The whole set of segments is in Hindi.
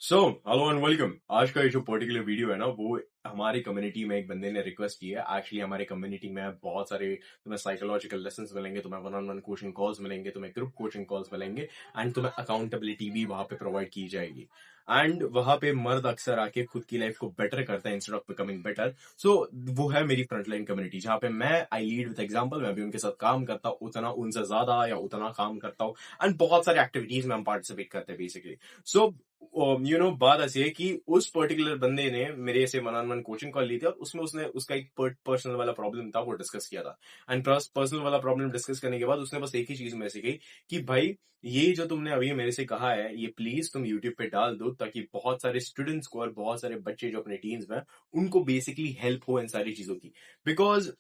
So hello and welcome. आज का ये जो पर्टिकुलर वीडियो है ना, वो हमारी कम्युनिटी में एक बंदे ने रिक्वेस्ट की है। एक्चुअली हमारी कम्युनिटी में बहुत सारे तुम्हें साइकोलॉजिकल लेसन्स मिलेंगे, तुम्हें one on one coaching calls मिलेंगे, तुम्हें ग्रुप कोचिंग कॉल्स मिलेंगे एंड तुम्हें अकाउंटेबिलिटी भी वहां पे प्रोवाइड की जाएगी। एंड वहां पे मर्द अक्सर आके खुद की लाइफ को बेटर करते हैं इंस्टेड ऑफ बिकमिंग बेटर। सो वो है मेरी फ्रंटलाइन कम्युनिटी, जहां पे मैं आई लीड विद एग्जांपल। मैं भी उनके साथ काम करता हूँ, उतना उनसे ज्यादा या उतना काम करता हूँ एंड बहुत सारे एक्टिविटीज में हम पार्टिसिपेट करते हैं बेसिकली। सो बात ऐसी है कि उस पर्टिकुलर बंदे ने मेरे से one on one coaching call ली थी और उसमें उसने उसका एक पर्सनल वाला प्रॉब्लम था, वो डिस्कस किया था। एंड पर्सनल वाला प्रॉब्लम डिस्कस करने के बाद उसने बस एक ही चीज में से कही कि भाई, ये जो तुमने अभी मेरे से कहा है, ये प्लीज तुम यूट्यूब पे डाल दो, ताकि बहुत सारे स्टूडेंट्स को और बहुत सारे बच्चे जो अपने टीन्स में, उनको बेसिकली हेल्प हो इन सारी चीजों की। बिकॉज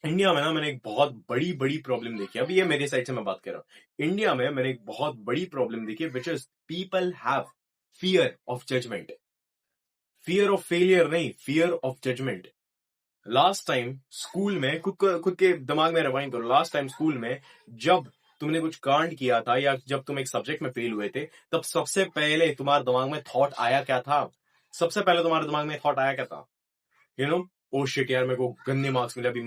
इंडिया में ना मैंने एक बहुत बड़ी बड़ी प्रॉब्लम देखी है। अभी ये मेरे साइड से मैं बात कर रहा हूँ। इंडिया में मैंने एक बहुत बड़ी प्रॉब्लम देखी है, which is people have fear of judgement. Fear of failure नहीं, fear of judgement. Last time school में खुद के दिमाग में रिवाइंड करो। लास्ट टाइम स्कूल में जब तुमने कुछ कांड किया था या जब तुम एक सब्जेक्ट में फेल हुए थे, तब सबसे पहले तुम्हारे दिमाग में थॉट आया क्या था? सबसे पहले तुम्हारे दिमाग में थॉट आया क्या था? ओ शिट यार, मेरे को गंदे मार्क्स मिले, अभी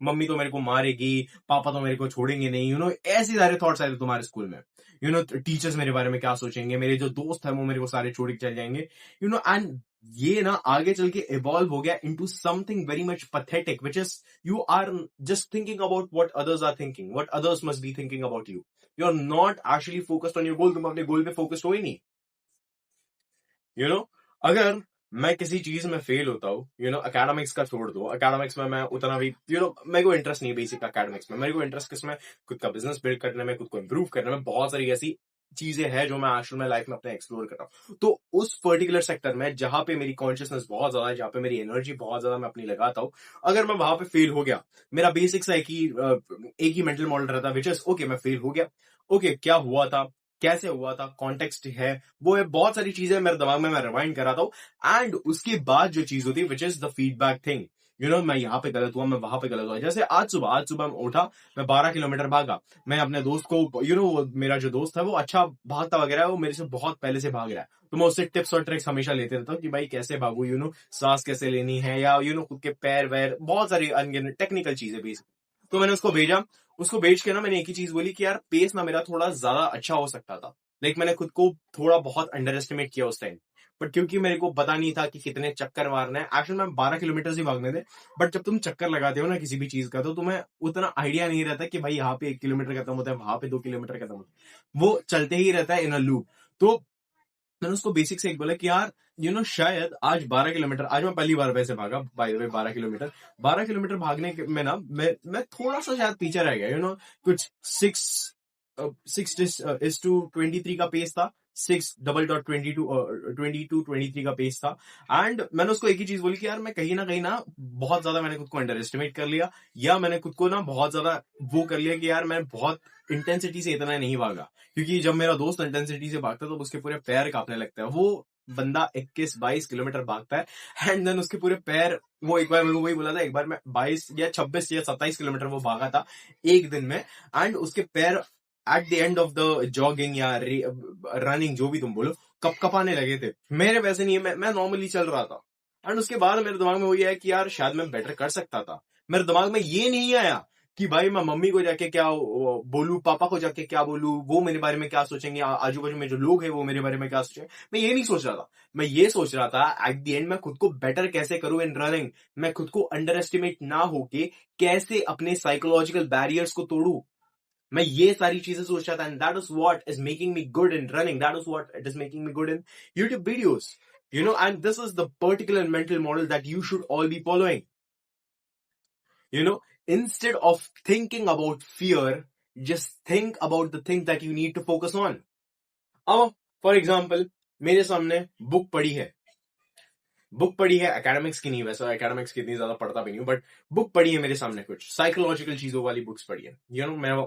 मम्मी तो मेरे को मारेगी, पापा तो मेरे को छोड़ेंगे नहीं। ऐसे सारे थॉट्स आए थे तुम्हारे स्कूल में। टीचर्स मेरे बारे में क्या सोचेंगे, मेरे जो दोस्त है वो मेरे को सारे छोड़ के चल जाएंगे। एंड ये ना आगे चल के इवॉल्व हो गया into something very much pathetic, which is you are just thinking about what others are thinking, what others must be thinking about you. You are not actually focused on your goal. तुम अपने गोल पे फोकस्ड हो ही नहीं। अगर मैं किसी चीज में फेल होता हूँ, एकेडमिक्स का छोड़ दो, एकेडमिक्स में मैं उतना भी मेरे को इंटरेस्ट नहीं है बेसिक एकेडमिक्स में। मेरे को इंटरेस्ट किसमें? खुद का बिजनेस बिल्ड करने में, खुद को इंप्रूव करने में। बहुत सारी ऐसी चीजें हैं जो मैं एक्चुअल में लाइफ में अपने एक्सप्लोर कर रहा हूँ। तो उस पर्टिकुलर सेक्टर में जहां पे मेरी कॉन्शियसनेस बहुत ज्यादा है, जहां पे मेरी एनर्जी बहुत ज्यादा मैं अपनी लगाता हूँ, अगर मैं वहां पे फेल हो गया, मेरा बेसिक सा एक ही मेंटल मॉडल रहता है, विच इज ओके, मैं फेल हो गया। ओके, क्या हुआ था, कैसे हुआ था, कॉन्टेक्स्ट है, वो है, बहुत सारी चीजें मेरे दिमाग में मैं रिवाइंड कराता हूँ। एंड उसके बाद जो चीज होती है, which is the feedback thing. मैं यहाँ पे गलत हुआ, मैं वहां पे गलत हुआ। जैसे आज सुबह मैं उठा, मैं 12 किलोमीटर भागा। मैं अपने दोस्त को मेरा जो दोस्त है वो अच्छा भागता वगैरह है, वो मेरे से बहुत पहले से भाग रहा है, तो मैं उससे टिप्स और ट्रिक्स हमेशा लेते रहता हूँ कि भाई कैसे भागू, सांस कैसे लेनी है, या खुद के पैर वैर, बहुत सारी टेक्निकल चीजें भी। तो मैंने उसको भेजा। उसको भेज के ना मैंने एक ही चीज बोली कि यार, पेस ना मेरा थोड़ा ज्यादा अच्छा हो सकता था। मैंने खुद को थोड़ा बहुत अंडर एस्टिमेट किया उस टाइम। बट क्योंकि मेरे को पता नहीं था कि कितने चक्कर मारना है, एक्चुअली में 12 किलोमीटर ही भागने थे। बट जब तुम चक्कर लगाते हो ना किसी भी चीज का, तो तुम्हें उतना आइडिया नहीं रहता कि भाई यहाँ पे 1 किलोमीटर खत्म होता है, वहां पे 2 किलोमीटर खत्म होता है, वो चलते ही रहता है इन अ लूप। तो मैंने उसको बेसिक से एक बोला कि यार, शायद आज 12 किलोमीटर, आज मैं पहली बार वैसे भागा by the way 12 kilometre. 12 kilometre भागने में ना मैं थोड़ा सा शायद पीछे रह गया। कुछ 6:23 का पेस था। 6:22 का पेस था। एंड मैंने उसको एक ही चीज बोली कि यार, मैं कहीं ना बहुत ज्यादा मैंने खुद को अंडर एस्टिमेट कर लिया, या मैंने खुद को ना बहुत ज्यादा वो कर लिया कि यार, मैं बहुत इंटेंसिटी से इतना नहीं भागा। क्योंकि जब मेरा दोस्त इंटेंसिटी से भागता है तो उसके पूरे पैर कांपने लगते हैं। वो बंदा 21-22 किलोमीटर भागता है एंड देन उसके पूरे पैर, वो एक बार मेरे को वही बोला था, एक बार मैं 22 या 26 या 27 किलोमीटर वो भागा था एक दिन में। एंड उसके पैर at the end of the jogging या रनिंग, जो भी तुम बोलो, कप कपाने लगे थे। मेरे वैसे नहीं है, मैं नॉर्मली चल रहा था। एंड उसके बाद मेरे दिमाग में वही आया कि यार, शायद मैं बेटर कर सकता था। मेरे दिमाग में ये नहीं आया कि भाई मैं मम्मी को जाके क्या बोलूं, पापा को जाके क्या बोलूं, वो मेरे बारे में क्या सोचेंगे, आजू बाजू में जो लोग हैं वो मेरे बारे में क्या सोचेंगे। मैं ये नहीं सोच रहा था। मैं ये सोच रहा था एट द एंड मैं खुद को बेटर कैसे करूं इन रनिंग। मैं खुद को अंडर एस्टिमेट ना होके कैसे अपने साइकोलॉजिकल बैरियर्स को तोड़ू। मैं ये सारी चीजें सोच रहा था। And that is what is making me good in running, that is what it is making me good in YouTube videos. And this is the particular mental model that you should all be following. Instead of thinking about fear, just think about the thing that you need to focus on. अब फॉर एग्जाम्पल, मेरे सामने बुक पढ़ी है एकेडमिक्स की नहीं, वैसे एकेडमिक्स की इतनी ज्यादा पढ़ता भी नहीं हूँ, बट बुक पढ़ी है मेरे सामने, कुछ साइकोलॉजिकल चीजों वाली बुक्स पढ़ी है।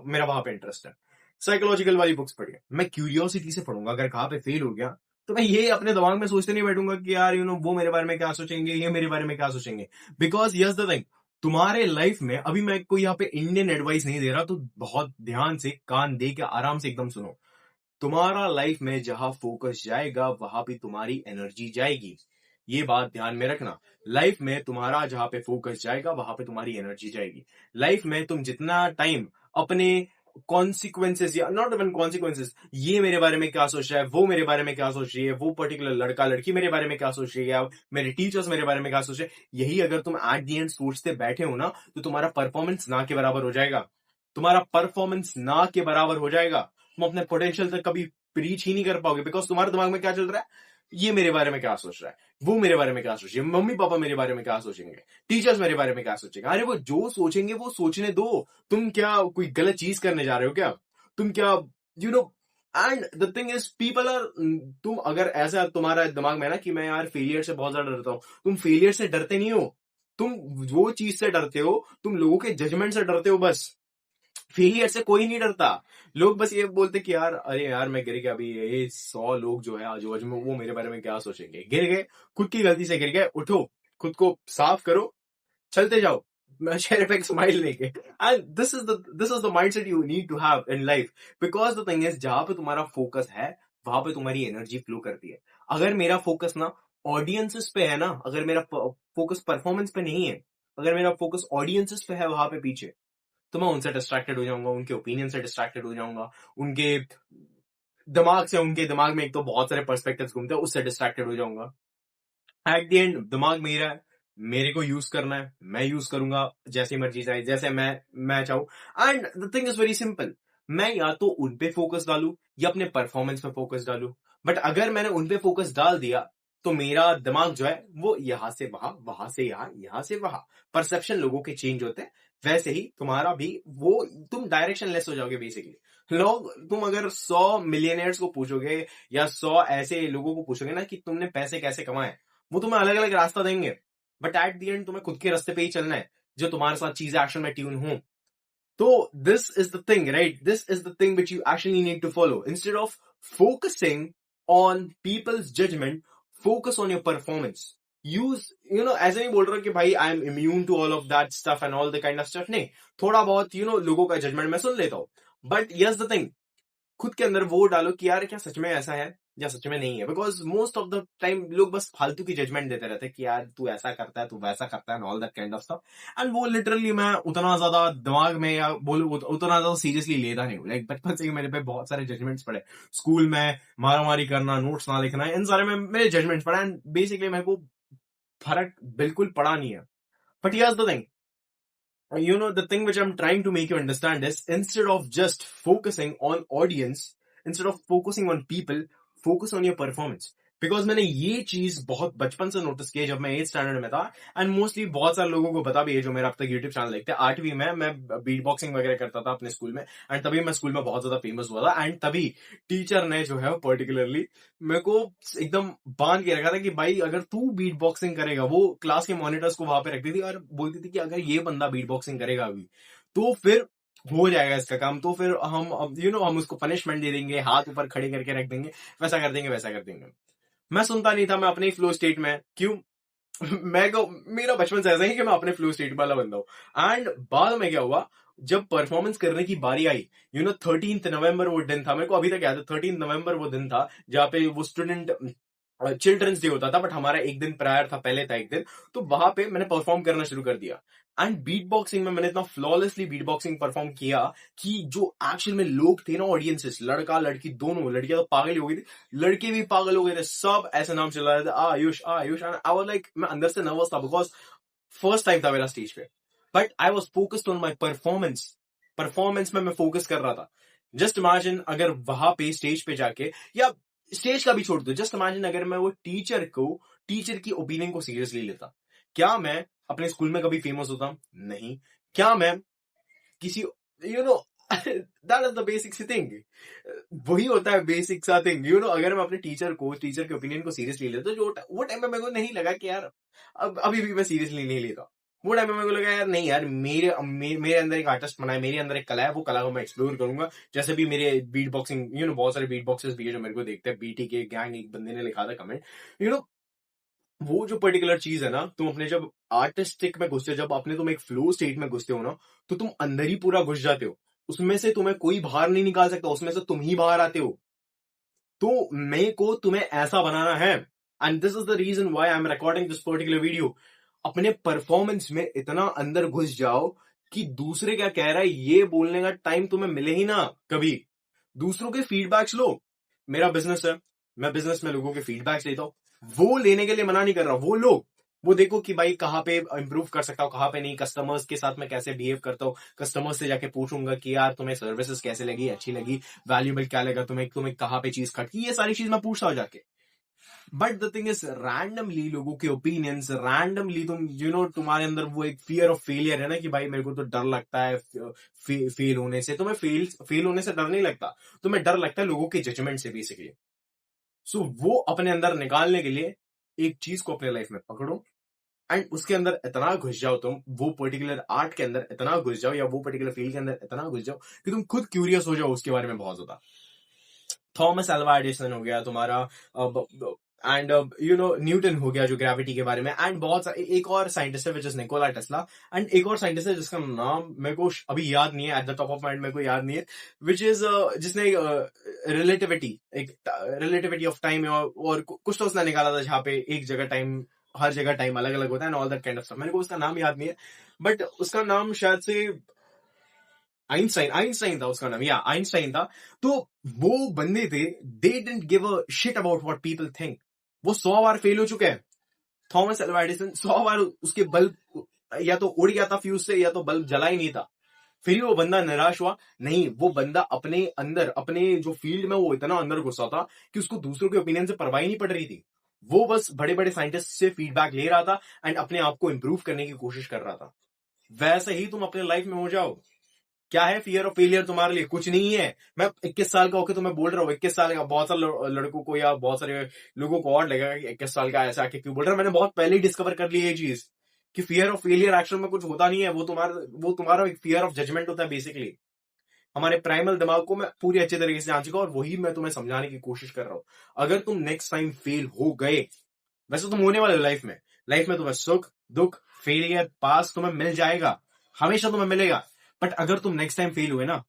मेरा वहां पे इंटरेस्ट है, साइकोलॉजिकल वाली बुक्स पढ़ी है। मैं क्यूरियोसिटी से पढ़ूंगा। अगर कहाँ पे फेल हो गया तो मैं ये अपने दिमाग में सोचते नहीं बैठूंगा कि यार वो मेरे बारे में क्या सोचेंगे, ये मेरे बारे में क्या सोचेंगे। बिकॉज यस द थिंग, तुम्हारे लाइफ में अभी मैं कोई यहाँ पे इंडियन एडवाइस नहीं दे रहा, तो बहुत ध्यान से कान दे के आराम से एकदम सुनो। तुम्हारा लाइफ में जहां फोकस जाएगा वहां पे तुम्हारी एनर्जी जाएगी। ये बात ध्यान में रखना। लाइफ में तुम्हारा जहां पे फोकस जाएगा वहां पे तुम्हारी एनर्जी जाएगी। लाइफ में तुम जितना टाइम अपने कॉन्सिक्वेंसेस या नॉट इवन कॉन्सिक्वेंसेस, ये मेरे बारे में क्या सोच रहा है, वो मेरे बारे में क्या सोच रही है, वो पर्टिकुलर लड़का लड़की मेरे बारे में क्या सोच रही है, मेरे टीचर्स मेरे बारे में क्या सोच रहे हैं, यही अगर तुम एट दी एंड सोचते बैठे हो ना, तो तुम्हारा परफॉर्मेंस ना के बराबर हो जाएगा। तुम्हारा परफॉर्मेंस ना के बराबर हो जाएगा। तुम अपने पोटेंशियल तक कभी रीच ही नहीं कर पाओगे, बिकॉज तुम्हारे दिमाग में क्या चल रहा है, ये मेरे बारे में क्या सोच रहा है, वो मेरे बारे में क्या सोच रही है, मम्मी पापा मेरे बारे में क्या सोचेंगे, टीचर्स मेरे बारे में क्या सोचेंगे। अरे वो जो सोचेंगे वो सोचने दो। तुम क्या कोई गलत चीज करने जा रहे हो क्या? तुम क्या, you know, and the thing is people are, तुम अगर ऐसा तुम्हारा दिमाग में ना कि मैं यार फेलियर से बहुत ज्यादा डरता हूं, तुम फेलियर से डरते नहीं हो। तुम वो चीज से डरते हो, तुम लोगों के जजमेंट से डरते हो बस। फेलियर से कोई नहीं डरता। लोग बस ये बोलते कि यार अरे यार मैं गिर गया, अभी ये 100 लोग जो है आजू बाजू में वो मेरे बारे में क्या सोचेंगे। गिर गए, खुद की गलती से गिर गए, उठो, खुद को साफ करो, चलते जाओ, मैं चेहरे पे एक स्माइल लेके। And this is the mindset you need to have in life. Because the thing is जहां पे तुम्हारा फोकस है वहां पे तुम्हारी एनर्जी फ्लो करती है। अगर मेरा फोकस ना ऑडियंसेस पे है ना, अगर मेरा फोकस परफॉर्मेंस पे नहीं है, अगर मेरा फोकस ऑडियंसेस पे है वहां पे पीछे, तो मैं उनसे डिस्ट्रैक्टेड हो जाऊंगा, उनके ओपिनियन से डिस्ट्रैक्टेड हो जाऊंगा, उनके दिमाग से, उनके दिमाग में एक तो बहुत सारे पर्सपेक्टिव्स घूमते हैं, उससे डिस्ट्रैक्टेड हो जाऊंगा। एट द एंड दिमाग मेरा है, मेरे को यूज करना है, मैं यूज करूंगा जैसे मर्जी चाहे, जैसे मैं चाहूं। And the thing is very simple. मैं या तो उन पे फोकस डालू या अपने परफॉर्मेंस पे फोकस डालू। बट अगर मैंने उन पे फोकस डाल दिया तो मेरा दिमाग जो है वो यहां से वहां, वहां से यहां, यहां से वहां, परसेप्शन लोगों के चेंज होते हैं। वैसे ही तुम्हारा भी वो, तुम डायरेक्शन लेस हो जाओगे बेसिकली। लोग, तुम अगर 100 मिलियनर्स को पूछोगे या 100 ऐसे लोगों को पूछोगे ना कि तुमने पैसे कैसे कमाए, वो तुम्हें अलग अलग रास्ता देंगे। बट एट दी एंड तुम्हें खुद के रास्ते पे ही चलना है जो तुम्हारे साथ चीजें एक्शन में ट्यून हो। तो this is the thing, right? This is the thing which you actually need to follow. Instead of focusing on people's judgement, focus on your performance. Use, ऐसे नहीं बोल रहा कि भाई I am immune to all of that stuff and all the kind of stuff. नहीं, थोड़ा बहुत लोगों का जजमेंट मैं सुन लेता हूं। बट यस द थिंग, खुद के अंदर वो डालो कि यार क्या सच में ऐसा है या सच में नहीं है। Because most of the time लोग बस फालतू की जजमेंट देते रहते हैं कि यार तू ऐसा करता है, तू वैसा करता है, all that kind of stuff. And वो लिटरली मैं उतना ज्यादा दिमाग में या बोलूं उतना ज्यादा सीरियसली लेता नहीं हूँ। लाइक बचपन से ही मेरे पे बहुत सारे जजमेंट्स पड़े। स्कूल में मारामारी करना, नोट्स ना लिखना, इन सारे में मेरे जजमेंट्स पड़े। एंड बेसिकली मेरे को फर्क बिल्कुल पड़ा नहीं है। But here's the thing, the thing which I'm trying to make you understand is, instead of just focusing on audience, instead of focusing on people, focus on your performance. Because मैंने ये चीज बहुत बचपन से नोटिस की है जब मैं 8th स्टैंडर्ड में था। एंड मोस्टली बहुत सारे लोगों को पता भी है जो मेरा अब तक यूट्यूब चैनल देखते हैं। 8वीं में मैं बीट बॉक्सिंग वगैरह करता था अपने स्कूल में। एंड तभी मैं स्कूल में बहुत ज्यादा फेमस हुआ था। एंड तभी टीचर ने जो है पर्टिकुलरली मेरे को एकदम बांध के रखा था कि भाई अगर तू बीट बॉक्सिंग करेगा, वो क्लास के मॉनिटर्स को वहां पे रखती थी और बोलती थी कि अगर ये बंदा बीट बॉक्सिंग करेगा अभी तो फिर हो जाएगा इसका काम, तो फिर हम उसको पनिशमेंट दे देंगे, हाथ ऊपर खड़े करके रख देंगे, वैसा कर देंगे, वैसा कर देंगे। मैं सुनता नहीं था, मैं अपने फ्लो स्टेट में क्यों मैं को मेरा बचपन से ऐसा ही कि मैं अपने फ्लो स्टेट वाला बंदा हूं। एंड बाद में क्या हुआ, जब परफॉर्मेंस करने की बारी आई, 13 नवंबर वो दिन था, मेरे को अभी तक याद है। 13 नवंबर वो दिन था जहाँ पे वो स्टूडेंट चिल्ड्रंस डे होता था, बट हमारा एक दिन प्रायर था, पहले था एक दिन। तो वहां पे मैंने परफॉर्म करना शुरू कर दिया। एंड बीट बॉक्सिंग में मैंने इतना फ्लॉलेसली बीट बॉक्सिंग परफॉर्म किया कि जो एक्चुअल में लोग थे ना, ऑडियंसेस, लड़का लड़की दोनों, लड़कियां तो पागल हो गई थी, लड़के भी पागल हो गए थे, सब ऐसे नाम चला रहे थे, Ayush Ayush. And I was like, मैं अंदर से नर्वस था बिकॉज फर्स्ट टाइम था मेरा स्टेज पे। But I was focused on my performance. Performance में मैं फोकस कर रहा था। जस्ट इमेजिन अगर वहां पे स्टेज पे जाके, या स्टेज का भी छोड़ दो, जस्ट इमेजिन अगर मैं वो टीचर की ओपिनियन को सीरियसली लेता, क्या मैं अपने स्कूल में कभी फेमस होता? नहीं। क्या मैं किसी, you know that is the basic C thing. वही होता है बेसिक सा थिंग। अगर मैं अपने टीचर के ओपिनियन को सीरियसली लेता, जो वो टाइम में मेरे को नहीं लगा कि यार अभी भी मैं सीरियसली नहीं लेता। वो टाइम में मेरे को लगा यार नहीं यार, मेरे अंदर एक आर्टिस्ट बना है, मेरे अंदर एक कला है, वो कला को मैं एक्सप्लोर करूंगा। जैसे भी मेरे बीट बॉक्सिंग, बहुत सारे बीट बॉक्सर्स भी है जो मेरे को देखते हैं। बीटी के गैंग एक बंदे ने लिखा था कमेंट, वो जो पर्टिकुलर चीज है ना, तुम अपने जब आर्टिस्टिक में घुसते हो, जब अपने तुम एक फ्लो स्टेट में घुसते हो ना, तो तुम अंदर ही पूरा घुस जाते हो। उसमें से तुम्हें कोई बाहर नहीं निकाल सकता, उसमें से तुम ही बाहर आते हो। तो मेरे को तुम्हें ऐसा बनाना है, and this is the reason why I am recording this particular video. अपने परफॉर्मेंस में इतना अंदर घुस जाओ कि दूसरे क्या कह रहा है ये बोलने का टाइम तुम्हें मिले ही ना कभी। दूसरों के फीडबैक्स लो। मेरा बिजनेस है, मैं बिजनेस में लोगों के फीडबैक्स लेता हूं, वो लेने के लिए मना नहीं कर रहा, वो लो, वो देखो कि भाई कहाँ पे इंप्रूव कर सकता हूँ, कहाँ पे नहीं, कस्टमर्स के साथ मैं कैसे बिहेव करता हूँ, कस्टमर्स से जाके पूछूंगा कि यार तुम्हें सर्विसेज कैसे लगी, अच्छी लगी, वैल्यूबल क्या लगा तुम्हें, तुम्हें कहाँ पे चीज खटकी, ये सारी चीज मैं पूछता हूँ जाके। But the thing is randomly लोगों के ओपिनियंस, रैंडमली तुम तुम्हारे अंदर वो एक फियर ऑफ फेलियर है ना कि भाई मेरे को तो डर लगता है फेल होने से। तुम्हें फेल होने से डर नहीं लगता, तुम्हें डर लगता है लोगों के जजमेंट से बेसिकली। सो वो अपने अंदर निकालने के लिए एक चीज को अपने लाइफ में पकड़ो एंड उसके अंदर इतना घुस जाओ, तुम वो पर्टिकुलर आर्ट के अंदर इतना घुस जाओ या वो पर्टिकुलर फील्ड के अंदर इतना घुस जाओ कि तुम खुद क्यूरियस हो जाओ उसके बारे में बहुत ज्यादा। थॉमस अल्वा एडिसन हो गया तुम्हारा, एंड न्यूटन हो गया जो ग्रेविटी के बारे में, एंड बहुत सारे, एक और साइंटिस्ट है which is Nikola Tesla, and एक और साइंटिस्ट है जिसका नाम मेरे को अभी याद नहीं है, at the top of mind मेरे को याद नहीं है, विच इज जिसने रिलेटिविटी ऑफ टाइम और कुछ तो उसने निकाला था जहाँ पे एक जगह टाइम, हर जगह टाइम अलग अलग होता है and all that kind of stuff. मेरे को उसका नाम याद नहीं है, बट उसका नाम शायद से आइंस्टाइन आइंस्टाइन था उसका नाम, या आइंस्टाइन था। तो वो बंदे थे, they didn't give a shit about what people think. वो 100 बार फेल हो चुके हैं। थॉमस अल्वा एडिसन 100 बार उसके बल्ब या तो उड़ गया था फ्यूज से या तो बल्ब जला ही नहीं था, फिर भी वो बंदा निराश हुआ नहीं। वो बंदा अपने अंदर, अपने जो फील्ड में वो इतना अंदर घुसा था कि उसको दूसरों के ओपिनियन से परवाह ही नहीं पड़ रही थी। वो बस बड़े बड़े साइंटिस्ट से फीडबैक ले रहा था एंड अपने आप को इंप्रूव करने की कोशिश कर रहा था। वैसे ही तुम अपने लाइफ में हो जाओ। क्या है फियर ऑफ फेलियर तुम्हारे लिए? कुछ नहीं है। मैं 21 साल का होकर तुम्हें बोल रहा हूँ, 21 साल का, बहुत सारे लड़कों को या बहुत सारे लोगों को और लगेगा कि 21 साल का ऐसा आके क्यों बोल रहा है। मैंने बहुत पहले ही डिस्कवर कर ली ये चीज कि फियर ऑफ फेलियर एक्चुअल में कुछ होता नहीं है, वो तुम्हारा एक फियर ऑफ जजमेंट होता है बेसिकली। हमारे प्राइमल दिमाग को मैं पूरी अच्छे तरीके से जान चुका और वही मैं तुम्हें समझाने की कोशिश कर रहा हूं। अगर तुम नेक्स्ट टाइम फेल हो गए, वैसे तुम होने वाले लाइफ में तुम्हें सुख दुख फेलियर पास तुम्हें मिल जाएगा, हमेशा तुम्हें मिलेगा। बट अगर तुम नेक्स्ट टाइम फेल हुए ना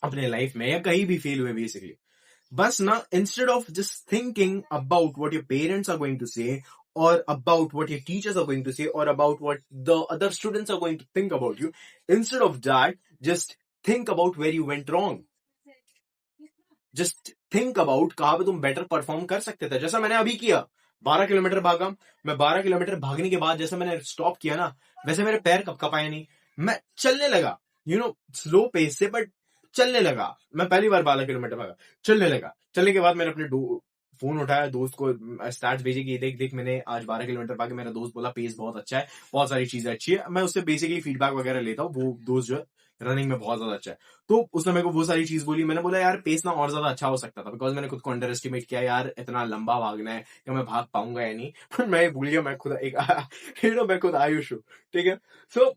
अपने लाइफ में या कहीं भी फेल हुए बेसिकली, बस ना, instead of just thinking about what your parents are going to say और about what your teachers are going to say और about what the other students are going to think about you, instead of that just think about where you went wrong. Just think about कहां पे तुम बेटर परफॉर्म कर सकते थे। जैसा मैंने अभी किया, 12 किलोमीटर भागा। मैं 12 किलोमीटर भागने के बाद जैसे मैंने स्टॉप किया ना, वैसे मेरे पैर कपकपाए नहीं, मैं चलने लगा, स्लो पेस से, बट चलने लगा। मैं पहली बार 12 किलोमीटर भागा, चलने लगा। चलने के बाद मैंने अपने फोन उठाया, दोस्त को स्टैट्स भेजी कि देख देख मैंने आज 12 किलोमीटर भागे। मेरा दोस्त बोला पेस बहुत अच्छा है, बहुत सारी चीजें अच्छी है। मैं उससे बेसिकली फीडबैक वगैरह लेता हूँ, वो दोस्त जो है रनिंग में बहुत ज्यादा अच्छा है। तो उसने मेरे को वो सारी चीज बोली। मैंने बोला यार पेस ना और ज्यादा अच्छा हो सकता था, बिकॉज मैंने खुद को अंडर एस्टिमेट किया, यार इतना लंबा भागना है कि मैं भाग पाऊंगा या नहीं। पर मैं भूल गया मैं खुद एक मैं खुद आयुष हूँ, ठीक है। सो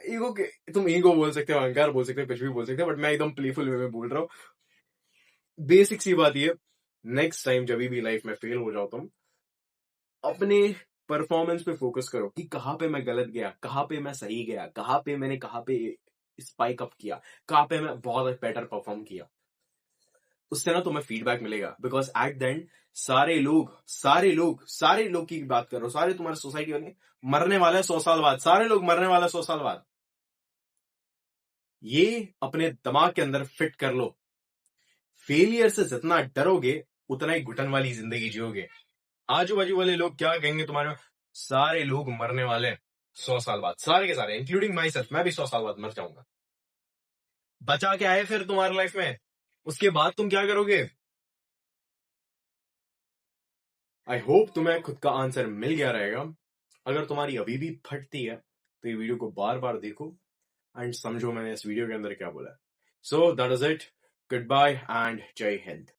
ईगो के, तुम ईगो बोल सकते हो, अहंकार बोल सकते हो, कुछ भी बोल सकते हो, बट मैं एकदम प्लेफुल वे में बोल रहा हूँ। बेसिक सी बात ये, नेक्स्ट टाइम जब भी लाइफ में फेल हो जाओ तुम, अपने परफॉर्मेंस पे फोकस करो कि कहाँ पे मैं गलत गया, कहाँ पे मैं सही गया, कहाँ पे स्पाइक अप किया, कहाँ पे मैं बहुत बेटर परफॉर्म किया। उससे ना तुम्हें फीडबैक मिलेगा, बिकॉज एट द एंड सारे लोग की बात कर रहा हूं, सारे तुम्हारे सोसाइटी वाले मरने वाले 100 साल बाद, सारे लोग मरने वाले 100 साल बाद। ये अपने दिमाग के अंदर फिट कर लो। फेलियर से जितना डरोगे उतना ही घुटन वाली जिंदगी जियोगे। आजू बाजू वाले लोग क्या कहेंगे तुम्हारे, सारे लोग मरने वाले 100 साल बाद, सारे के सारे इंक्लूडिंग माई सेल्फ, मैं भी 100 साल बाद मर जाऊंगा। बचा क्या है फिर तुम्हारी लाइफ में? उसके बाद तुम क्या करोगे? आई होप तुम्हें खुद का आंसर मिल गया रहेगा। अगर तुम्हारी अभी भी फटती है तो ये वीडियो को बार बार देखो एंड समझो मैंने इस वीडियो के अंदर क्या बोला। So that is it, good bye and जय हिंद।